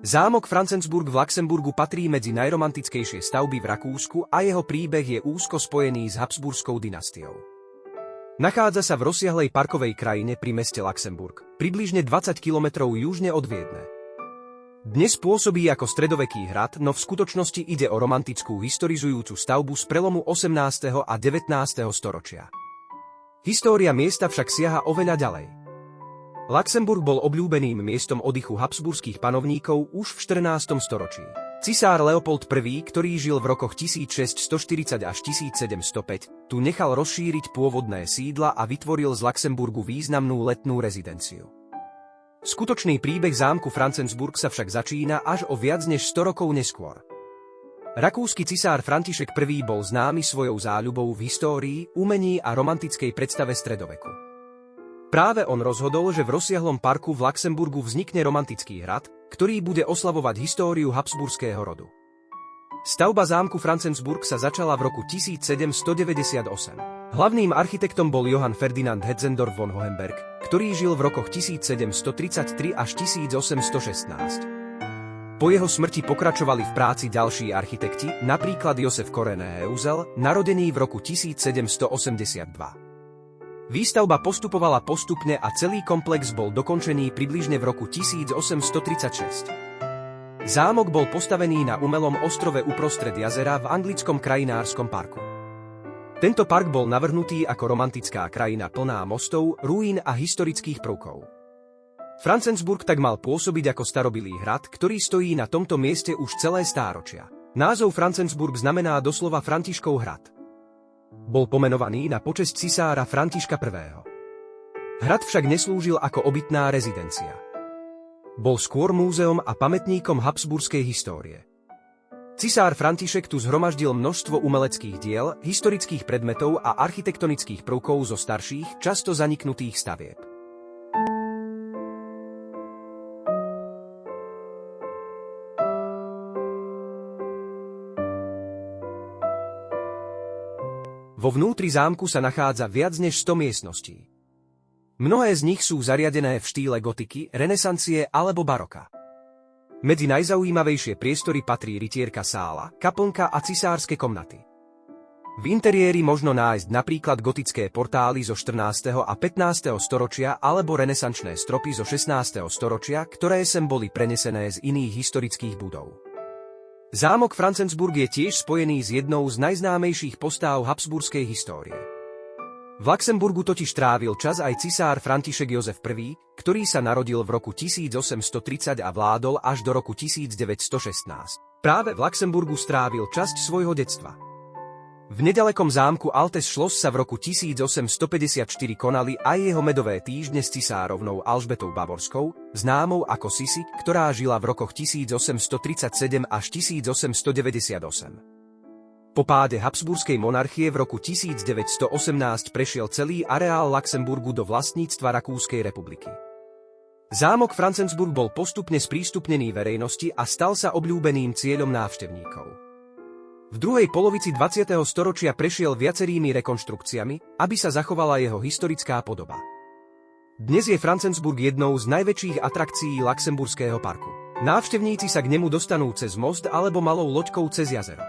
Zámok Franzensburg v Luxemburgu patrí medzi najromantickejšie stavby v Rakúsku a jeho príbeh je úzko spojený s Habsburskou dynastiou. Nachádza sa v rozsiahlej parkovej krajine pri meste Luxemburg, približne 20 km južne od Viedne. Dnes pôsobí ako stredoveký hrad, no v skutočnosti ide o romantickú historizujúcu stavbu z prelomu 18. a 19. storočia. História miesta však siaha oveľa ďalej. Luxemburg bol obľúbeným miestom oddychu habsburských panovníkov už v 14. storočí. Cisár Leopold I, ktorý žil v rokoch 1640 až 1705, tu nechal rozšíriť pôvodné sídla a vytvoril z Luxemburgu významnú letnú rezidenciu. Skutočný príbeh zámku Franzensburg sa však začína až o viac než 100 rokov neskôr. Rakúsky cisár František I bol známy svojou záľubou v histórii, umení a romantickej predstave stredoveku. Práve on rozhodol, že v rozsiahlom parku v Luxemburgu vznikne romantický hrad, ktorý bude oslavovať históriu habsburského rodu. Stavba zámku Franzensburg sa začala v roku 1798. Hlavným architektom bol Johann Ferdinand Hetzendorf von Hohenberg, ktorý žil v rokoch 1733 až 1816. Po jeho smrti pokračovali v práci ďalší architekti, napríklad Josef Korené Heuzel, narodený v roku 1782. Výstavba postupovala postupne a celý komplex bol dokončený približne v roku 1836. Zámok bol postavený na umelom ostrove uprostred jazera v anglickom krajinárskom parku. Tento park bol navrhnutý ako romantická krajina plná mostov, ruín a historických prvkov. Franzensburg tak mal pôsobiť ako starobilý hrad, ktorý stojí na tomto mieste už celé stáročia. Názov Franzensburg znamená doslova Františkov hrad. Bol pomenovaný na počesť cisára Františka I. Hrad však neslúžil ako obytná rezidencia. Bol skôr múzeom a pamätníkom habsburskej histórie. Cisár František tu zhromaždil množstvo umeleckých diel, historických predmetov a architektonických prvkov zo starších, často zaniknutých stavieb. Vo vnútri zámku sa nachádza viac než 100 miestností. Mnohé z nich sú zariadené v štýle gotiky, renesancie alebo baroka. Medzi najzaujímavejšie priestory patrí rytierka sála, kaplnka a cisárske komnaty. V interiéri možno nájsť napríklad gotické portály zo 14. a 15. storočia alebo renesančné stropy zo 16. storočia, ktoré sem boli prenesené z iných historických budov. Zámok Franzensburg je tiež spojený s jednou z najznámejších postáv habsburskej histórie. V Luxemburgu totiž trávil čas aj cisár František Jozef I, ktorý sa narodil v roku 1830 a vládol až do roku 1916. Práve v Luxemburgu strávil časť svojho detstva. V nedalekom zámku Altes Schloss sa v roku 1854 konali aj jeho medové týždne s cisárovnou Alžbetou Bavorskou, známou ako Sisi, ktorá žila v rokoch 1837 až 1898. Po páde habsburskej monarchie v roku 1918 prešiel celý areál Luxemburgu do vlastníctva Rakúskej republiky. Zámok Franzensburg bol postupne sprístupnený verejnosti a stal sa obľúbeným cieľom návštevníkov. V druhej polovici 20. storočia prešiel viacerými rekonštrukciami, aby sa zachovala jeho historická podoba. Dnes je Franzensburg jednou z najväčších atrakcií Luxemburského parku. Návštevníci sa k nemu dostanú cez most alebo malou loďkou cez jazero.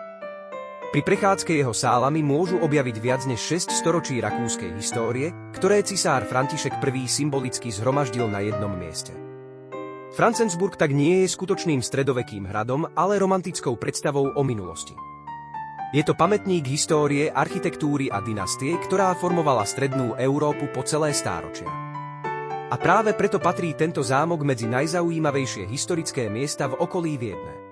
Pri prechádzke jeho sálami môžu objaviť viac než 6 storočí rakúskej histórie, ktoré cisár František I symbolicky zhromaždil na jednom mieste. Franzensburg tak nie je skutočným stredovekým hradom, ale romantickou predstavou o minulosti. Je to pamätník histórie, architektúry a dynastie, ktorá formovala strednú Európu po celé stáročia. A práve preto patrí tento zámok medzi najzaujímavejšie historické miesta v okolí Viedne.